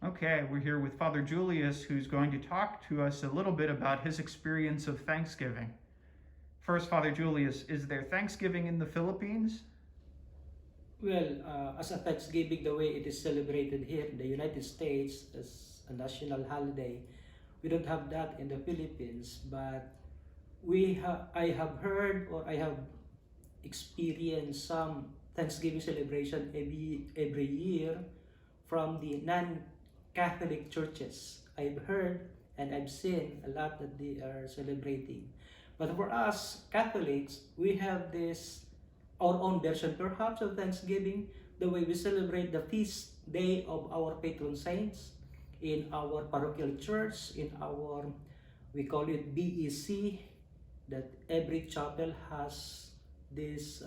Okay, we're here with Father Julius, who's going to talk to us a little bit about his experience of Thanksgiving. First, Father Julius, is there Thanksgiving in the Philippines? Well, as a Thanksgiving, the way it is celebrated here in the United States as a national holiday, we don't have that in the Philippines. But I have heard or I have experienced some Thanksgiving celebration every year from the non-Catholic churches. I've heard and I've seen a lot that they are celebrating. But for us Catholics, we have this our own version perhaps of Thanksgiving, the way we celebrate the feast day of our patron saints in our parochial church, in our, we call it BEC, that every chapel has this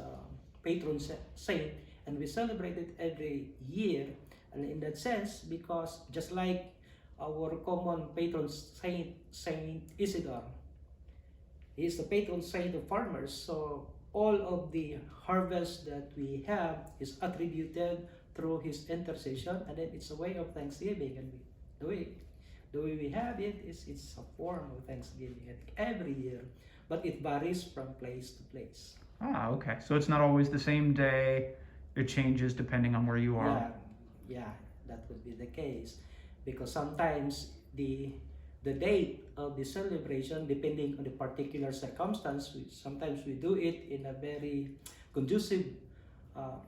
patron saint, and we celebrate it every year. And in that sense, because just like our common patron saint, Saint Isidore, he is the patron saint of farmers. So all of the harvest that we have is attributed through his intercession, and then it's a way of thanksgiving. And the way we have it is it's a form of thanksgiving every year, but it varies from place to place. Ah, okay. So it's not always the same day. It changes depending on where you are. Yeah, that would be the case, because sometimes the date of the celebration, depending on the particular circumstance, sometimes we do it in a very conducive uh,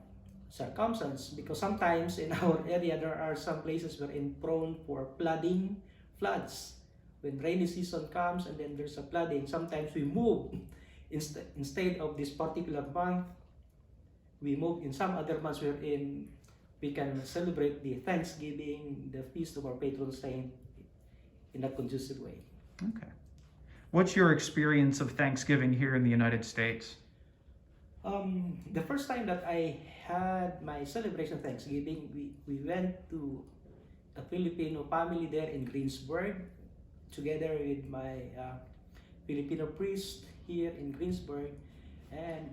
circumstance, because sometimes in our area there are some places where in prone for floods. When rainy season comes and then there's a flooding, sometimes we move instead of this particular month, we move in some other months wherein we can celebrate the Thanksgiving, the feast of our patron saint in a conducive way. Okay. What's your experience of Thanksgiving here in the United States? The first time that I had my celebration of Thanksgiving, we went to a Filipino family there in Greensburg, together with my Filipino priest here in Greensburg, and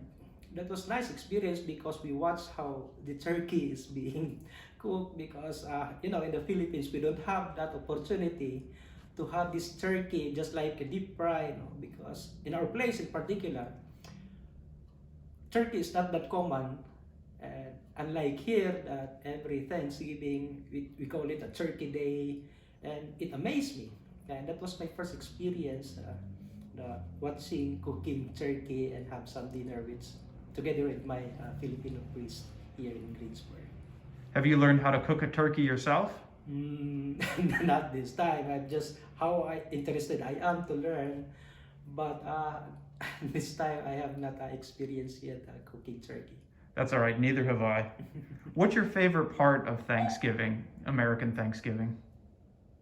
that was nice experience because we watched how the turkey is being cooked, because in the Philippines we don't have that opportunity to have this turkey just like a deep fry, because in our place in particular, turkey is not that common. And unlike here, that every Thanksgiving we call it a turkey day, and it amazed me. And that was my first experience, watching cooking turkey and have some dinner together with my Filipino priest here in Greensburg. Have you learned how to cook a turkey yourself? Not this time. I'm just how interested I am to learn, but this time I have not experienced yet cooking turkey. That's all right, neither have I. What's your favorite part of Thanksgiving, American Thanksgiving?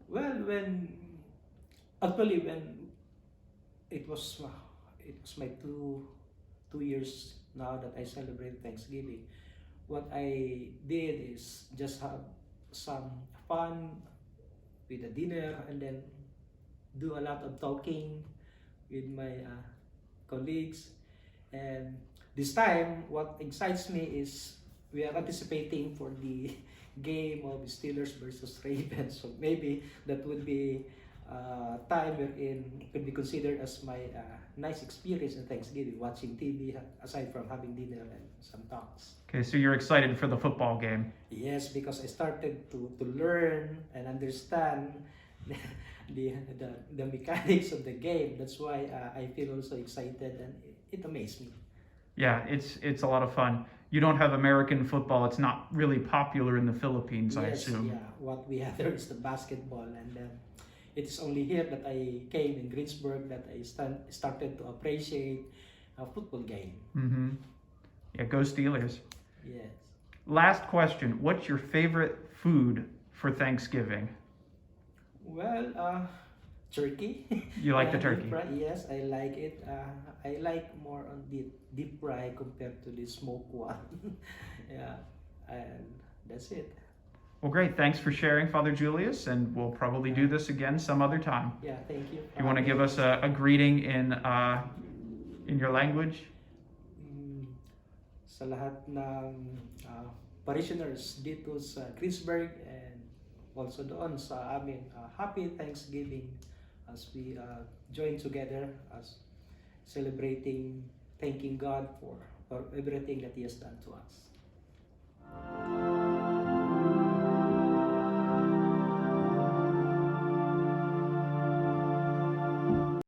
Well, when it was my two years now that I celebrate Thanksgiving, what I did is just have some fun with the dinner, and then do a lot of talking with my colleagues. And this time, what excites me is we are anticipating for the game of Steelers versus Ravens. So maybe that would be time wherein could be considered as my nice experience in Thanksgiving, watching TV aside from having dinner and some talks. Okay, so you're excited for the football game. Yes, because I started to learn and understand the mechanics of the game. That's why I feel also excited, and it amazed me. Yeah, it's a lot of fun. You don't have American football. It's not really popular in the Philippines, I Yes, assume. yeah. What we have there is the basketball, and it's only here that I came in Greensburg that I started to appreciate a football game. Mm-hmm. Yeah, go Steelers. Yes. Last question. What's your favorite food for Thanksgiving? Well, turkey. You like the turkey? Deep fry, yes, I like it. I like more on the deep fry compared to the smoked one. Yeah, and that's it. Well, great. Thanks for sharing, Father Julius, and we'll probably do this again some other time. Yeah, thank you. You want to give us a greeting in your language? Sa lahat ng parishioners dito sa Greensburg and also doon sa amin. Happy Thanksgiving as we join together as celebrating, thanking God for everything that He has done to us.